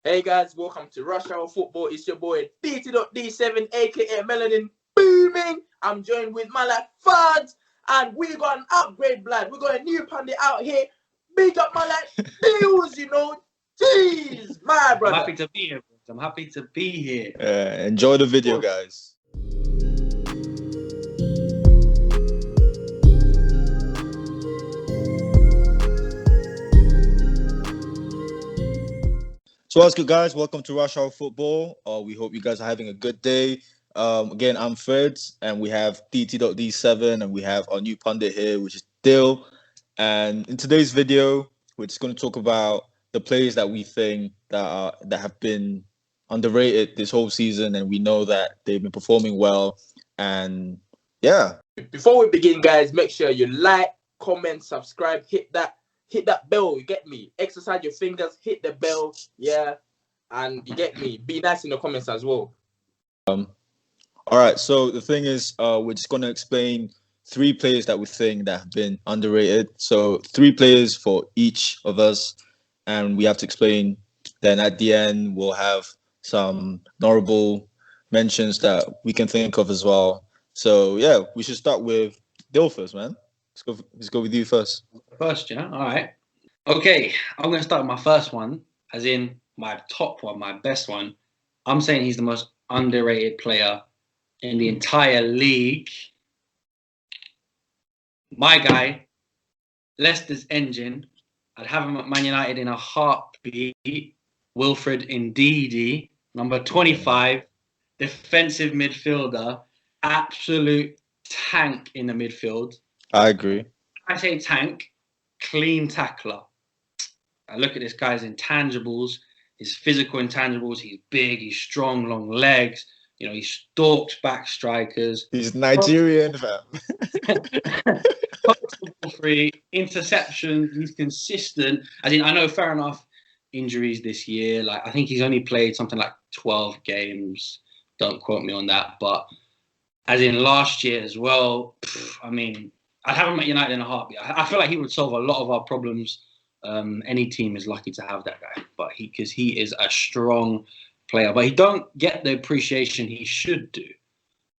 Hey guys, welcome to Rush Hour Football. It's your boy DT.D7, aka Melanin Booming. I'm joined with my lad FIRDS, and we got an upgrade, blood. We got a new pundit out here. Big up my lad Bills, you know. Jeez, my brother. I'm happy to be here. I'm happy to be here. Enjoy the video, guys. So what's good, guys? Welcome to Rush Hour Football. We hope you guys are having a good day. Again, I'm FIRDS, and we have DT.D7, and we have our new pundit here, which is DILL. And in today's video, we're just going to talk about the players that we think that have been underrated this whole season, and we know that they've been performing well. And yeah. Before we begin, guys, make sure you like, comment, subscribe, hit that bell, you get me? Exercise your fingers, hit the bell, yeah, and you get me? Be nice in the comments as well. All right, so the thing is, we're just going to explain 3 players that we think that have been underrated. So 3 players for each of us, and we have to explain. Then at the end, we'll have some honorable mentions that we can think of as well. So yeah, we should start with DILL first, man. Let's go with you first. First, you know? All right. Okay, I'm going to start with my first one, as in my top one, my best one. I'm saying he's the most underrated player in the entire league. My guy, Leicester's engine. I'd have him at Man United in a heartbeat. Wilfred Ndidi, number 25, defensive midfielder, absolute tank in the midfield. I agree. I say tank, clean tackler. I look at this guy's intangibles, his physical intangibles. He's big, he's strong, long legs. You know, he stalks back strikers. He's Nigerian, fam. Free interceptions. He's consistent. I know, fair enough, injuries this year. Like, I think he's only played something like 12 games. Don't quote me on that. But as in last year as well, I mean, I'd have him at United in a heartbeat. I feel like he would solve a lot of our problems. Any team is lucky to have that guy, but because he is a strong player, but he don't get the appreciation he should do.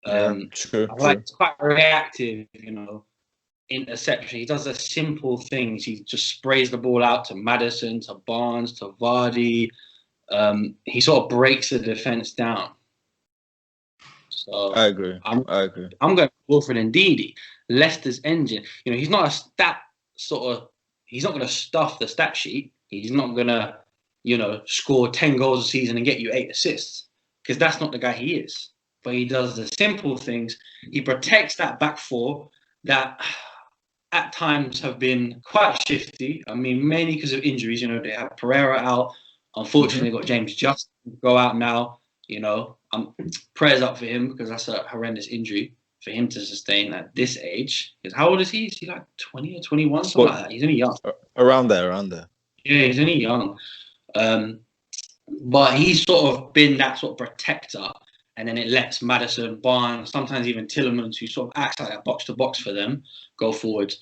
True. It's quite reactive, you know. Interception. He does the simple things. He just sprays the ball out to Maddison, to Barnes, to Vardy. He sort of breaks the defense down. So I agree. I'm going with Wilfred Ndidi, Leicester's engine. You know, he's not a stat sort of. He's not going to stuff the stat sheet. He's not going to, you know, score 10 goals a season and get you 8 assists, because that's not the guy he is. But he does the simple things. He protects that back four that at times have been quite shifty. I mean, mainly because of injuries. You know, they have Pereira out. Unfortunately, got James Justin go out now. You know, prayers up for him, because that's a horrendous injury for him to sustain at this age. Because how old is he? Is he like 20 or 21? Something like that. He's only young. Around there. Yeah, he's only young. But he's sort of been that sort of protector. And then it lets Maddison, Barnes, sometimes even Tielemans, who sort of acts like a box-to-box for them, go forward.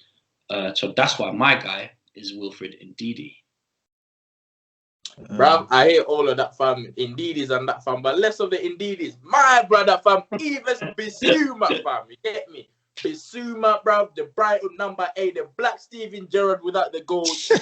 So that's why my guy is Wilfred Ndidi. Bruv, I hear all of that, fam. Ndidis and that, fam. But less of the Ndidis. My brother, fam. Even Bissouma, fam. You get me? Bissouma, bruv. The Brighton number 8. The Black Steven Gerrard without the goals.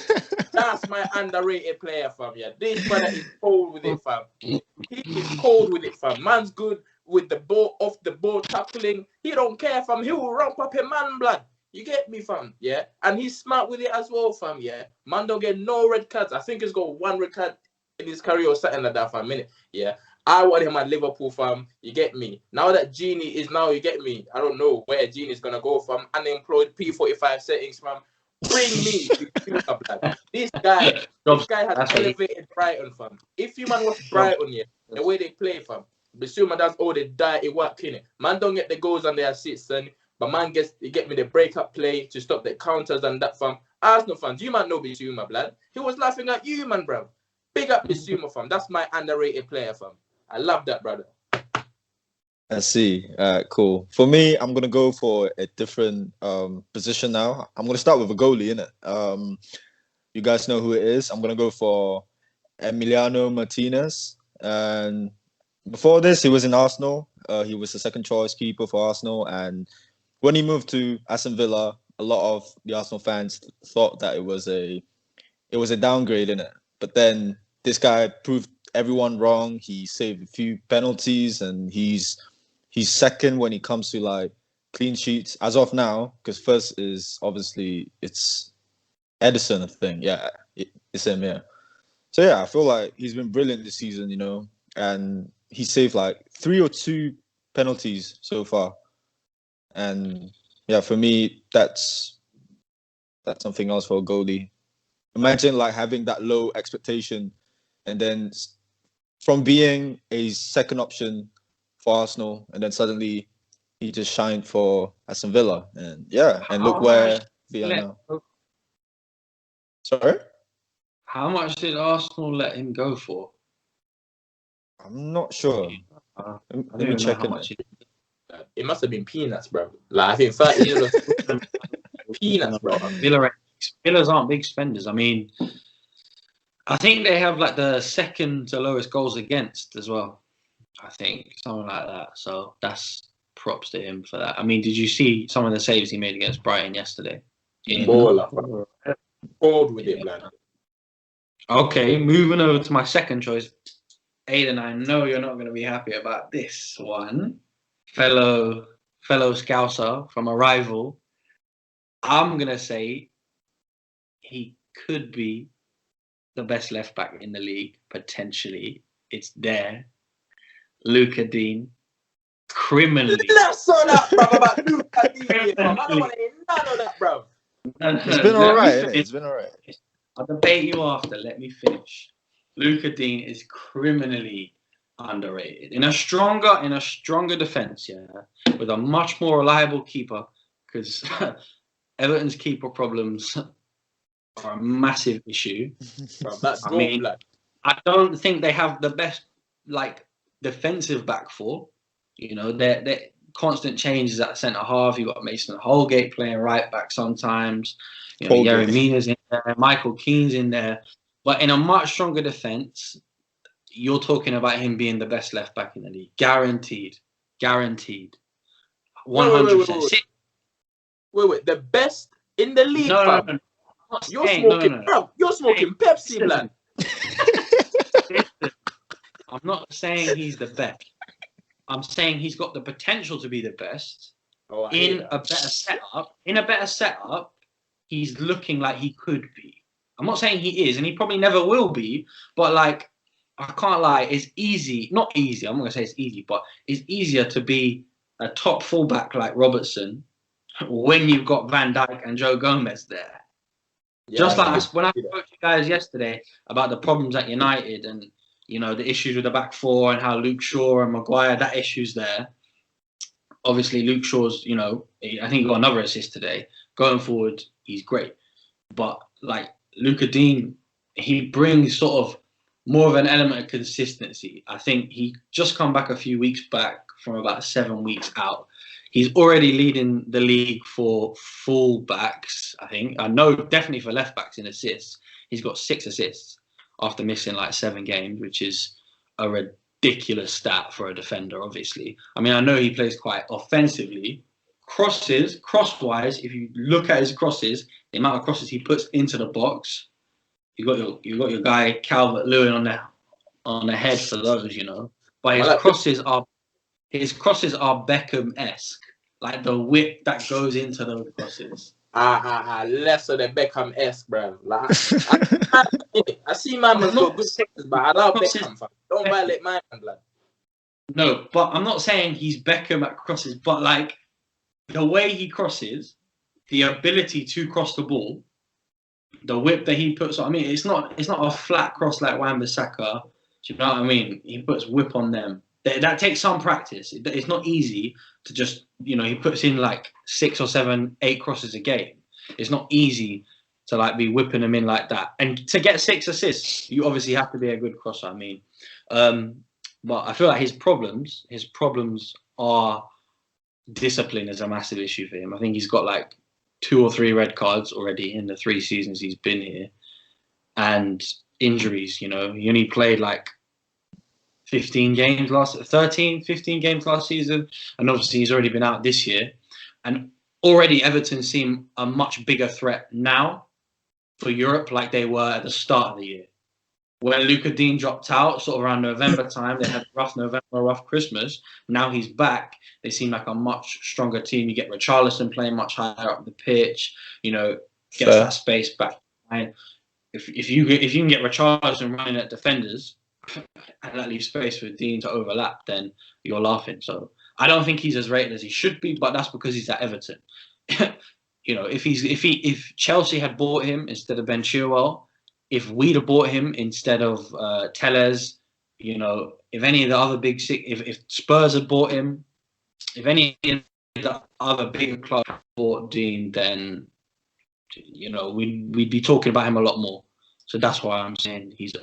That's my underrated player, fam. Yeah, this brother is cold with it, fam. He is cold with it, fam. Man's good with the ball, off the ball tackling. He don't care, fam. He will rump up a man, blood. You get me, fam? Yeah. And he's smart with it as well, fam. Yeah. Man don't get no red cards. I think he's got 1 red card in his career or something like that, fam. Minute. Yeah. I want him at Liverpool, fam. You get me? Now that Genie is now, you get me? I don't know where Genie is gonna go, fam. Unemployed P45 settings, fam. Bring me. This guy has elevated Brighton, fam. If you man watch Brighton, yeah, the way they play, fam. Bissouma does all the dirty work in it. Man don't get the goals and the assists, and but man gets, you get me, the breakup play to stop the counters and that, fam. Arsenal fans, you man know Bissouma, blood. He was laughing at you, man, bro. Big up Bissouma, fam. That's my underrated player, fam. I love that, brother. I see. Cool. For me, I'm gonna go for a different position now. I'm gonna start with a goalie, innit? You guys know who it is. I'm gonna go for Emiliano Martinez. And before this, he was in Arsenal. He was the second choice keeper for Arsenal. And when he moved to Aston Villa, a lot of the Arsenal fans thought that it was a downgrade in it. But then this guy proved everyone wrong. He saved a few penalties, and he's second when it comes to like clean sheets as of now. Because first is obviously it's Henderson, I think. Yeah, it's him. Yeah. So yeah, I feel like he's been brilliant this season, and he saved like 3 or 2 penalties so far. And yeah, for me, that's something else for a goalie. Imagine like having that low expectation, and then from being a second option for Arsenal, and then suddenly he just shined for Aston Villa, and yeah, and look where we are now. Sorry? How much did Arsenal let him go for? I'm not sure. Let me check it. It must have been peanuts, bro. Like I think 30 years peanuts, bro. Villas aren't big spenders. I mean, I think they have like the second to lowest goals against as well. I think something like that. So that's props to him for that. I mean, did you see some of the saves he made against Brighton yesterday? Baller, bored with it, man. Okay, moving over to my second choice. Aiden, I know you're not going to be happy about this one. Fellow Scouser from a rival. I'm going to say he could be the best left back in the league, potentially. It's there. Luca Dean. Criminally. Let's saw that, bro, about Luca Dean. I don't want to hear none of that, bro. It's been alright. It's been alright. I'll debate you after. Let me finish. Luca Dean is criminally underrated. In a stronger defense, yeah, with a much more reliable keeper, because Everton's keeper problems are a massive issue. I don't think they have the best like defensive back four. They're constant changes at centre half. You got Mason Holgate playing right back sometimes. Yerry Mina's in there, Michael Keane's in there. But in a much stronger defence, you're talking about him being the best left back in the league. Guaranteed. 100%. Wait. The best in the league, fam? No. You're smoking, bro. You're smoking Pepsi, blood. I'm not saying he's the best. I'm saying he's got the potential to be the best. In a better setup, he's looking like he could be. I'm not saying he is, and he probably never will be, but like, I can't lie, it's easy. Not easy, I'm not going to say it's easy, but it's easier to be a top fullback like Robertson when you've got Van Dijk and Joe Gomez there. Yeah, just like when I spoke to you guys yesterday about the problems at United and, the issues with the back four and how Luke Shaw and Maguire, that issue's there. Obviously, Luke Shaw's, I think he got another assist today. Going forward, he's great. But, like, Luca Dean, he brings sort of more of an element of consistency. I think he just come back a few weeks back from about 7 weeks out. He's already leading the league for full backs, I think. I know definitely for left backs in assists. He's got 6 assists after missing like 7 games, which is a ridiculous stat for a defender, obviously. I mean, I know he plays quite offensively. Crosswise, if you look at his crosses, the amount of crosses he puts into the box, you got your guy Calvert-Lewin on the head for those, But his crosses are Beckham-esque, like the whip that goes into those crosses. Less of the Beckham-esque, bro. Like, I see my man got good crosses, but I love Beckham. Fam. Don't violate my man, blood. No, but I'm not saying he's Beckham at crosses, but like the way he crosses, the ability to cross the ball, the whip that he puts on. I mean, it's not a flat cross like Wan-Bissaka. Do you know what I mean? He puts whip on them. That takes some practice. It's not easy to just, he puts in like 6 or 7, 8 crosses a game. It's not easy to like be whipping them in like that. And to get 6 assists, you obviously have to be a good crosser. I mean, but I feel like his problems are discipline is a massive issue for him. I think he's got like 2 or 3 red cards already in the 3 seasons he's been here. And injuries. You know, he only played like 15 games 15 games last season, and obviously he's already been out this year. And already Everton seem a much bigger threat now for Europe, like they were at the start of the year. When Luka Dean dropped out, sort of around November time, they had a rough November, rough Christmas. Now he's back. They seem like a much stronger team. You get Richarlison playing much higher up the pitch. You know, gets that space back. And if you can get Richarlison running at defenders, and that leaves space for Dean to overlap, then you're laughing. So I don't think he's as rated as he should be, but that's because he's at Everton. You know, if Chelsea had bought him instead of Ben Chilwell, if we'd have bought him instead of Telles, you know, if any of the other big six, if Spurs had bought him, if any of the other bigger clubs had bought Dean, then, you know, we'd be talking about him a lot more. So that's why I'm saying he's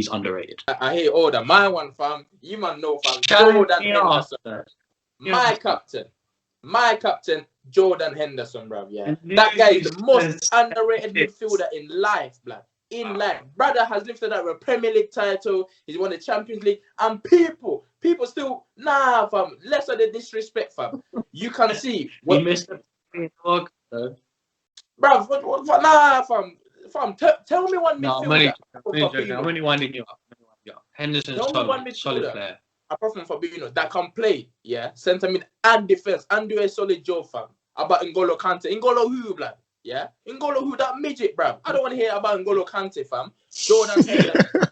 underrated. I hear all that. My one, fam. You man know, fam. Jordan Henderson. My captain, Jordan Henderson, bruv. Yeah, that guy is the most underrated midfielder in life, blood. In life, brother has lifted up a Premier League title. He's won the Champions League, and people still fam. Less of the disrespect, fam. You can see what he missed the talk, bruv. Fam. Fam, tell me one midfielder. I'm only winding you up. Henderson's solid player. Apart from Fabinho, that can play, centre mid and defense and do a solid job, fam. About N'Golo Kante. N'Golo who, blood? Yeah? N'Golo who, that midget, bruv. I don't want to hear about N'Golo Kante, fam. Jordan Henderson.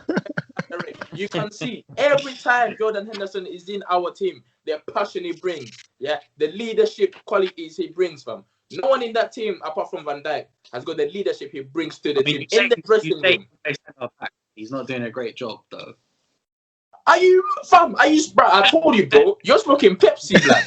You can see every time Jordan Henderson is in our team, the passion he brings, the leadership qualities he brings, fam. No one in that team, apart from Van Dijk, has got the leadership he brings to the team in the dressing room. He's not doing a great job, though. Are you, fam? Bro? I told you, bro. You're smoking Pepsi, blood.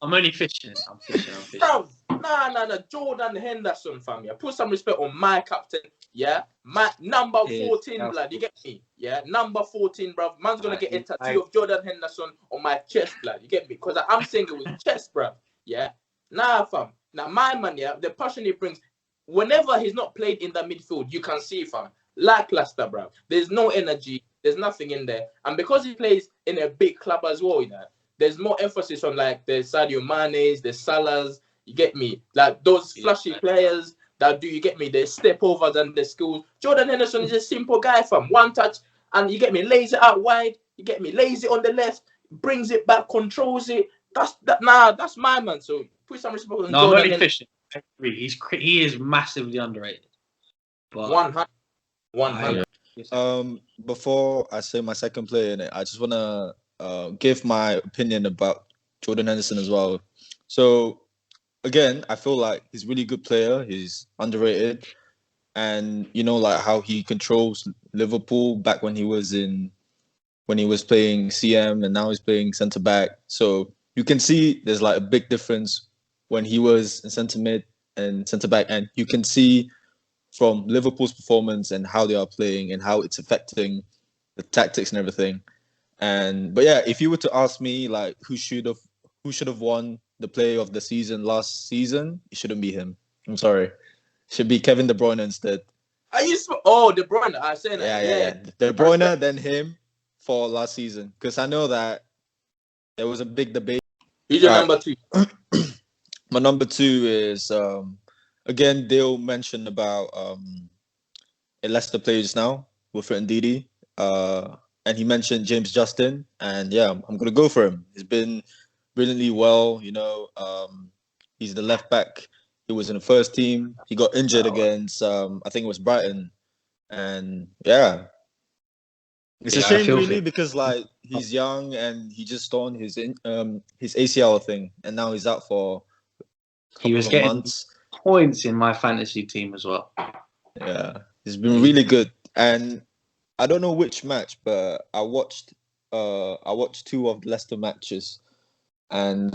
I'm only fishing. I'm fishing. Bro, nah. Jordan Henderson, fam. Yeah, put some respect on my captain. Yeah, my number 14, blood. You get me? Yeah, number 14, bro. Man's gonna get a tattoo of Jordan Henderson on my chest, blood. You get me? Because I'm saying it with chest, bro. Yeah, fam. Now my man, the passion he brings. Whenever he's not played in the midfield, you can see, fam. Lackluster, bro. There's no energy. There's nothing in there. And because he plays in a big club as well, you know, there's more emphasis on like the Sadio Manes, the Salahs. You get me? Like those flashy players that do, you get me? They step overs and the skills. Jordan Henderson is a simple guy, fam. One touch and you get me? Lays it out wide. You get me? Lays it on the left, brings it back, controls it. That's my man. So put some respect on Jordan. I'm only fishing. He is massively underrated. But 100. Before I say my second player in it, I just want to give my opinion about Jordan Henderson as well. So again, I feel like he's a really good player. He's underrated, and you know, like how he controls Liverpool back when he was playing CM, and now he's playing centre back. So you can see there's like a big difference when he was in centre mid and centre back, and you can see from Liverpool's performance and how they are playing and how it's affecting the tactics and everything. But yeah, if you were to ask me like who should have won the player of the season last season, it shouldn't be him. I'm sorry. It should be Kevin De Bruyne instead. De Bruyne. I say that. Yeah. De Bruyne than him for last season, because I know that there was a big debate. Who's your number 2? My number 2 is again, Dale mentioned about a Leicester player just now, Wilfred Ndidi, and he mentioned James Justin, and yeah, I'm gonna go for him. He's been brilliantly well, you know. He's the left back. He was in the first team. He got injured against I think it was Brighton, and yeah, it's a shame really, because like he's young and he just torn his ACL thing, and now he's out for a couple of months. Points in my fantasy team as well. Yeah, he's been really good, and I don't know which match, but I watched 2 of the Leicester matches, and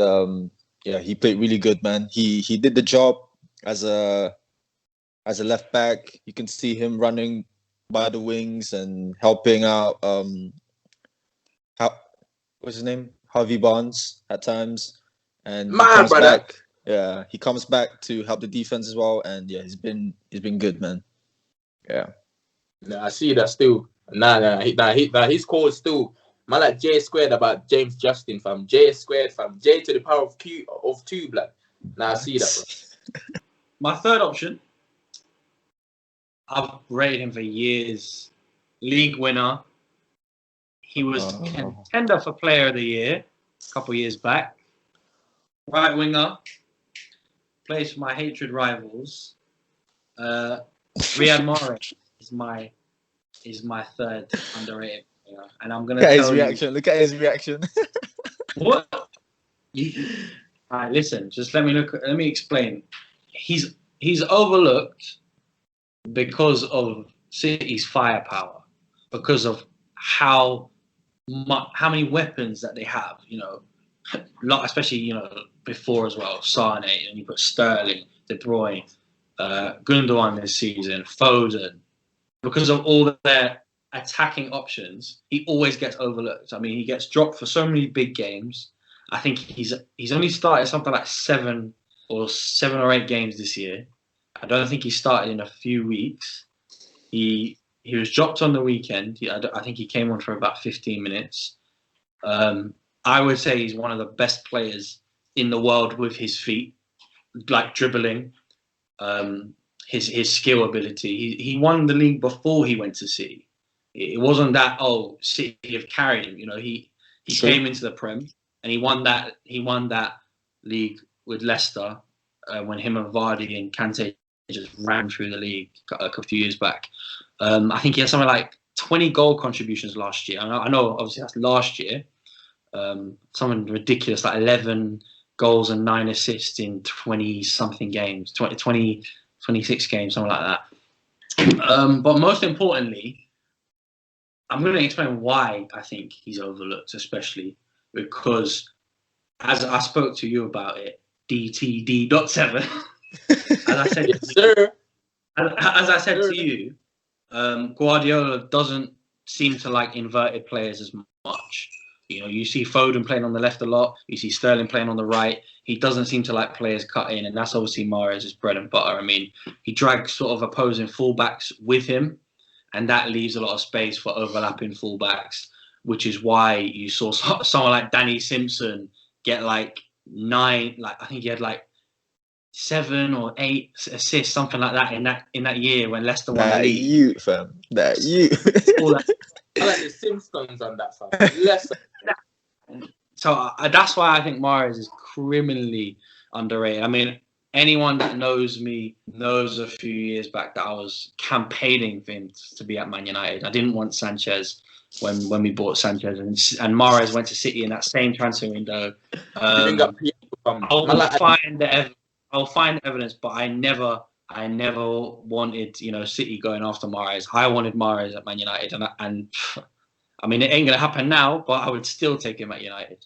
yeah, he played really good, man. He did the job as a left back. You can see him running by the wings and helping out what's his name? Harvey Barnes at times, and my brother. Back. Yeah, he comes back to help the defense as well, and yeah, he's been good, man. Yeah. Nah, I see that still. His call is still. Man, like J squared about James Justin, fam. J squared, fam. J to the power of Q of 2, blood. Nah, I see that, bro. My third option, I've rated him for years. League winner. He was contender for Player of the Year a couple of years back. Right winger. Plays for my hatred rivals. Riyad Mahrez is my third underrated player, and I'm gonna tell you. Look at his reaction. What? All right, listen. Just let me explain. He's overlooked because of City's firepower, because of how many weapons that they have. You know, especially before as well. Sane, and you put Sterling, De Bruyne, Gundogan this season, Foden. Because of all their attacking options, he always gets overlooked. I mean, he gets dropped for so many big games. I think he's only started something like 7 or 8 games this year. I don't think he started in a few weeks. He was dropped on the weekend. I think he came on for about 15 minutes. I would say he's one of the best players in the world with his feet, like dribbling. His skill ability. He won the league before he went to City. It wasn't that City have carried him. You know, he came into the Prem and he won that league with Leicester when him and Vardy and Kante just ran through the league a few years back. I think he had something like 20 goal contributions last year. I know obviously that's last year. Something ridiculous like 11 goals and 9 assists in 20 something games, 26 games, something like that. But most importantly, I'm going to explain why I think he's overlooked, especially because, as I spoke to you about it, DTD.7, as I said, yes, sir. As I said to you, Guardiola doesn't seem to like inverted players as much. You know, you see Foden playing on the left a lot. You see Sterling playing on the right. He doesn't seem to like players cut in, and that's obviously Mahrez's bread and butter. I mean, he drags sort of opposing fullbacks with him, and that leaves a lot of space for overlapping fullbacks, which is why you saw someone like Danny Simpson get like 9, like I think he had like 7 or 8 assists, something like that in that year when Leicester won the league. You, fam. You. I like the Simpsons on that, fam. Leicester. So that's why I think Mahrez is criminally underrated. I mean, anyone that knows me knows a few years back that I was campaigning for him to be at Man United. I didn't want Sanchez when we bought Sanchez, and Mahrez went to City in that same transfer window. I'll find evidence, but I never wanted City going after Mahrez. I wanted Mahrez at Man United, and I mean, it ain't going to happen now, but I would still take him at United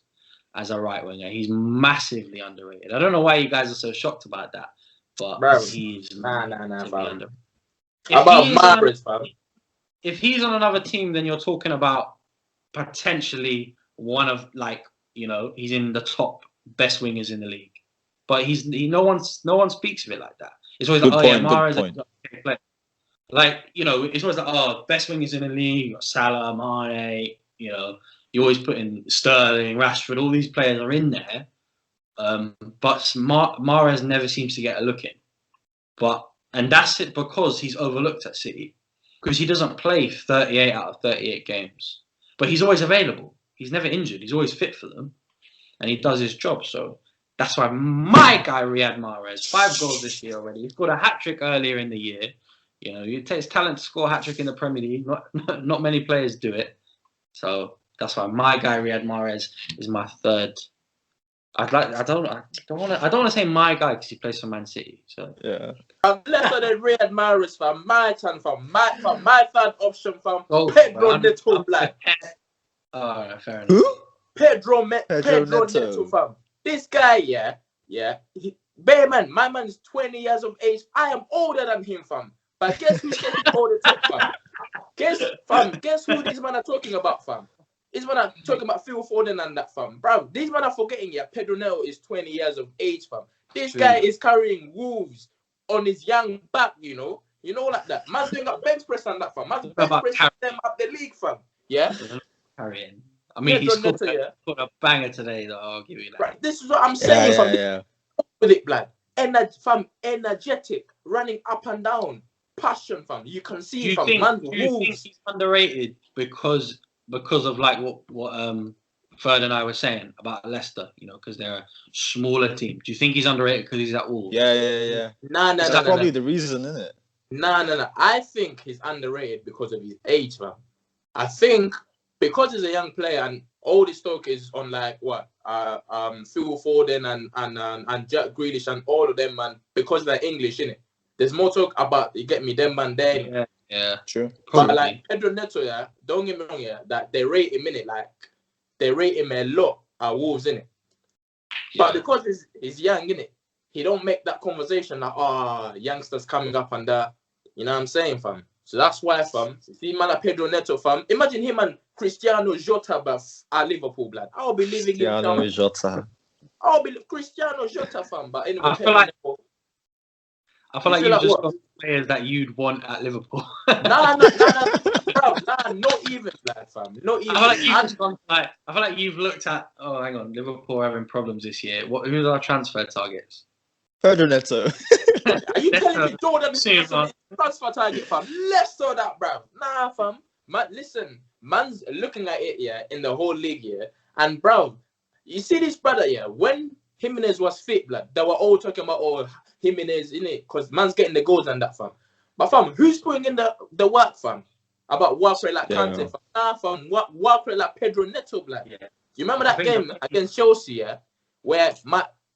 as a right winger. He's massively underrated. I don't know why you guys are so shocked about that, but he's underrated. About Mahrez, fam. If he's on another team, then you're talking about potentially one of he's in the top best wingers in the league. But no one speaks of it like that. It's always Mahrez. It's always best wingers in the league. You got Salah, Mane. You always put in Sterling, Rashford. All these players are in there, but Mahrez never seems to get a look in. And that's it because he's overlooked at City because he doesn't play 38 out of 38 games. But he's always available. He's never injured. He's always fit for them, and he does his job. So that's why my guy Riyad Mahrez, 5 goals this year already. He scored a hat-trick earlier in the year. It takes talent to score a hat-trick in the Premier League. Not many players do it. So that's why my guy Riyad Mahrez is my third. I don't want to say my guy because he plays for Man City. So yeah. Less than Riyad Mahrez for my turn for my third option from Pedro Neto Black. Fair enough. Who? Pedro Neto fam. This guy, my man's 20 years of age. I am older than him, fam. But guess who's getting older, fam? Guess who these men are talking about, fam? These men are talking about Phil Foden and that, fam. Bro, these men are forgetting, Pedro Neto is 20 years of age, fam. This guy is carrying Wolves on his young back, You know, like that. Man's doing up bench press and that, fam. Man's What bench about press them up the league, fam. Yeah? carrying? I mean, he Pedro scored, Neto, scored a banger today, though. I'll give you that. Right, this is what I'm saying, fam. Yeah. With it, blood. Energetic, running up and down. Passion, fam. You can see, Do you fam. think Wolves. he's underrated because of like what Ferd and I were saying about Leicester? You know, because they're a smaller team. Do you think he's underrated because he's at Wolves? Yeah. Nah. That's probably the reason, isn't it? Nah. I think he's underrated because of his age, fam. I think because he's a young player and all this talk is on like what Phil Foden and Jack Grealish and all of them, man, because they're English, innit? There's more talk about, you get me, them man there. Yeah, true. But like Pedro Neto, yeah, don't get me wrong, yeah, that they rate him, innit? Like they rate him a lot at Wolves, innit? But because he's young, innit? He don't make that conversation like, youngsters coming up and that. You know what I'm saying, fam? So that's why, fam, see man like Pedro Neto, fam. Imagine him and Cristiano Jota at Liverpool, blood. I'll be leaving him down. Jota. I'll be Cristiano Jota, fam. But anyway, I feel like you've just got players that you'd want at Liverpool. Nah, bro, not even that, fam. Not even. I feel like you've looked at. Oh, hang on, Liverpool having problems this year. Who's our transfer targets? Pedro Neto. Are you telling me Jordan is transfer target, fam? Less so that, bro. Nah, fam. Man, listen, man's looking at it, yeah, in the whole league, yeah. And, bro, you see this brother, yeah, when Jimenez was fit, blood, they were all talking about, Jimenez, innit? Because man's getting the goals and that, fam. But, fam, who's putting in the work, fam? About Walker like Kante, fam? Nah, fam. Walker like Pedro Neto, blood. Yeah. You remember that game against Chelsea, yeah? Where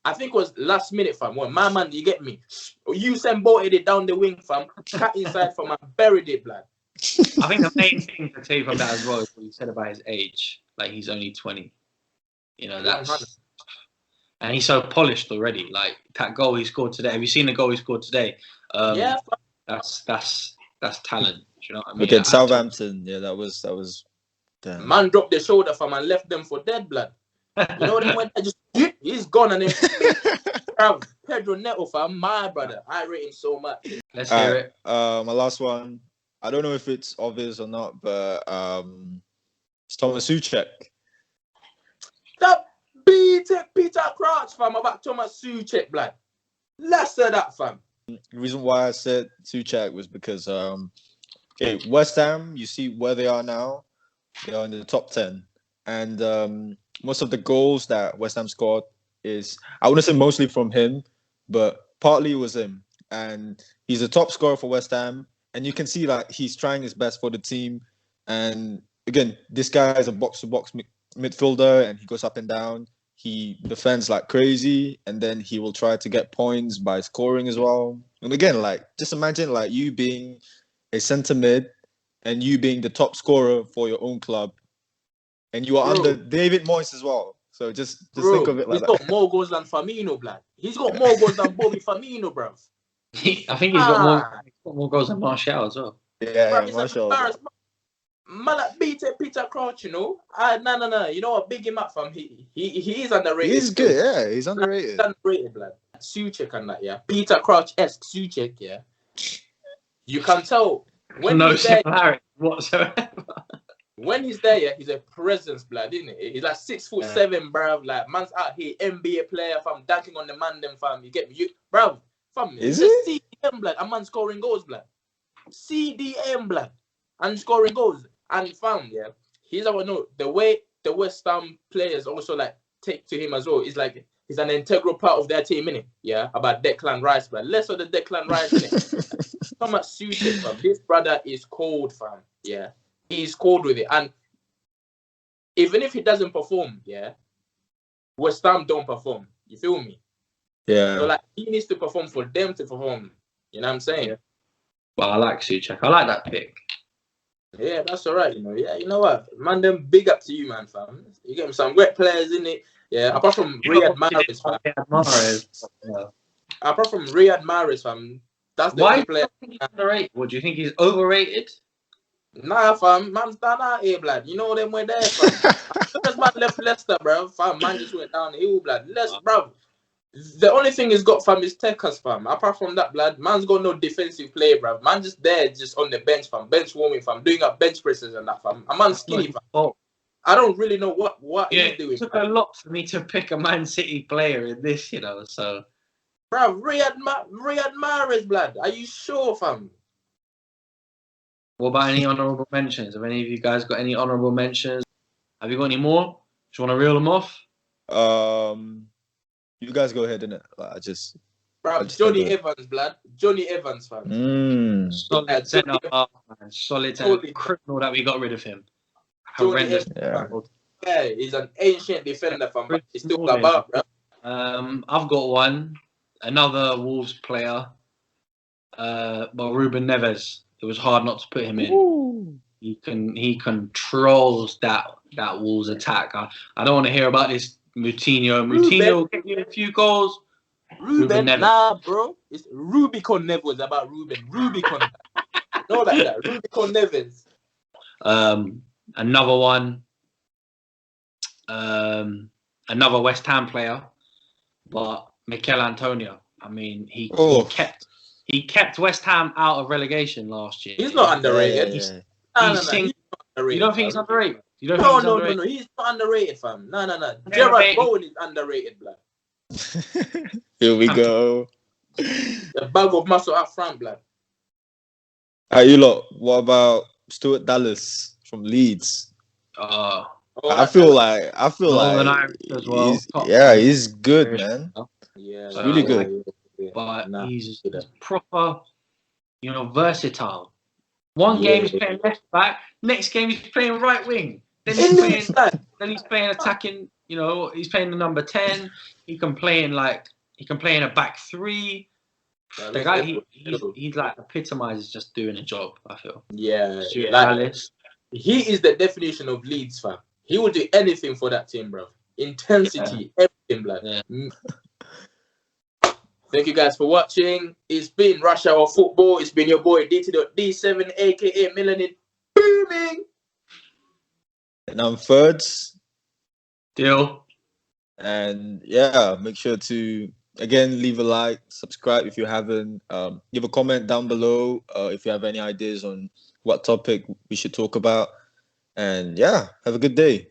I think it was last minute, fam. When my man, you get me? Usain bolted it down the wing, fam. Cut inside, fam, and buried it, blood. I think the main thing to take from that as well is what you said about his age. Like, he's only 20. You know, that's... And he's so polished already. Like, that goal he scored today. Have you seen the goal he scored today? Yeah. That's talent. Do you know what I mean? Against Southampton. Yeah, that was... Damn. Man dropped the shoulder, fam, and left them for dead, blood. You know what I mean? He's gone and then Pedro Neto, fam, my brother. I rate him so much. Let's hear it. My last one. I don't know if it's obvious or not, but it's Thomas Souček. That Peter Crouch, fam, about Thomas Souček, blood. Less of that, fam. The reason why I said Souček was because West Ham, you see where they are now. They are in the top 10. And most of the goals that West Ham scored is, I wouldn't say mostly from him, but partly it was him. And he's a top scorer for West Ham. And you can see that he's trying his best for the team. And again, this guy is a box-to-box midfielder, and he goes up and down. He defends like crazy, and then he will try to get points by scoring as well. And again, like, just imagine like you being a centre mid and you being the top scorer for your own club. And you are under David Moyes as well. So just think of it like that. He's got more goals than Firmino, blood. He's got more goals than Bobby Firmino, bruv. I think he's got more goals than Martial as well. Yeah, Martial. Man, like Peter Crouch, you know. No. You know what? Big him up, fam. He is underrated. He's good, yeah. He's underrated. He's underrated, blood. Souček and that, yeah. Peter Crouch-esque Souček, yeah. You can tell when he's there, similarity whatsoever. When he's there, yeah, he's a presence, blood, isn't it? He's like 6'7", bruv. Like, man's out here, NBA player, fam, dunking on the man, them, fam. You get me? Bruv, fam, is it? CDM, blood. A man scoring goals, blood. CDM, blood. And scoring goals. And, fam, yeah, he's our no. The way the West Ham players also, like, take to him as well is like, he's an integral part of their team, innit? Yeah, about Declan Rice, blood. Less of the Declan Rice, innit? So much suited, fam. This brother is cold, fam. Yeah. He's cold with it. And even if he doesn't perform, yeah, West Ham don't perform. You feel me? Yeah. So, like, he needs to perform for them to perform. You know what I'm saying? Yeah. Well, I like Souček. I like that pick. Yeah, that's all right, you know. Yeah, you know what? Man, them big up to you, man, fam. You get some great players in it. Yeah, apart from Riyad Mahrez, fam. Apart from Riyad Mahrez, fam. That's the only player. Underrated? What, do you think he's overrated? Nah, fam. Man's done out here, blood. You know them were there, fam. As soon as man left Leicester, bro, fam, man just went down the hill, blood. Bro. The only thing he's got, fam, is Tekkas, fam. Apart from that, blood, man's got no defensive play, bro. Man just there, just on the bench, fam. Bench warming, fam. Doing up bench presses and that, fam. A man's skinny, fam. Oh, I don't really know what yeah, he's doing. it took fam. a lot for me to pick a Man City player in this, you know, so. Bro, Riyad Mahrez, blood. Are you sure, fam? What about any honourable mentions? Have any of you guys got any honourable mentions? Have you got any more? Do you want to reel them off? You guys go ahead, innit? Like, Bro, Johnny Evans, blood. Johnny Evans, fam. Solid centre half, man. Solid centre. Criminal that we got rid of him. Horrendous. Yeah, he's an ancient defender, fam. But he's still about, bro. I've got one. Another Wolves player. But Ruben Neves. It was hard not to put him in. Ooh. He controls that Wolves attack. I don't want to hear about this Moutinho. Moutinho will get you a few goals. Ruben nah, bro. It's Rubicon Neves about Ruben. Rubicon. Not like that. Rubicon Neves. Another one. Another West Ham player, but Mikel Antonio. I mean, he kept West Ham out of relegation last year. He's not underrated. He's not underrated. You don't think he's underrated? No. He's not underrated, fam. No. Gerard Bowen is underrated, blood. Here we go. The bag of muscle up front, blood. You lot. What about Stuart Dallas from Leeds? I feel like as well. He's good, man. Yeah, he's really good. But he's proper, you know, versatile. One game he's playing left back, next game he's playing right wing. Then he's playing attacking. You know, he's playing the number 10. He can play in a back three. The guy, he's like epitomizes just doing a job. I feel. Yeah, Stuart Dallas. He is the definition of Leeds, fam. He would do anything for that team, bro. Intensity, everything, blood. Yeah. Thank you guys for watching. It's been Rush Hour Football. It's been your boy DT.D7, aka Melanin Booming. And I'm FIRDS. DILL. And yeah, make sure to again leave a like, subscribe if you haven't. Give a comment down below if you have any ideas on what topic we should talk about. And yeah, have a good day.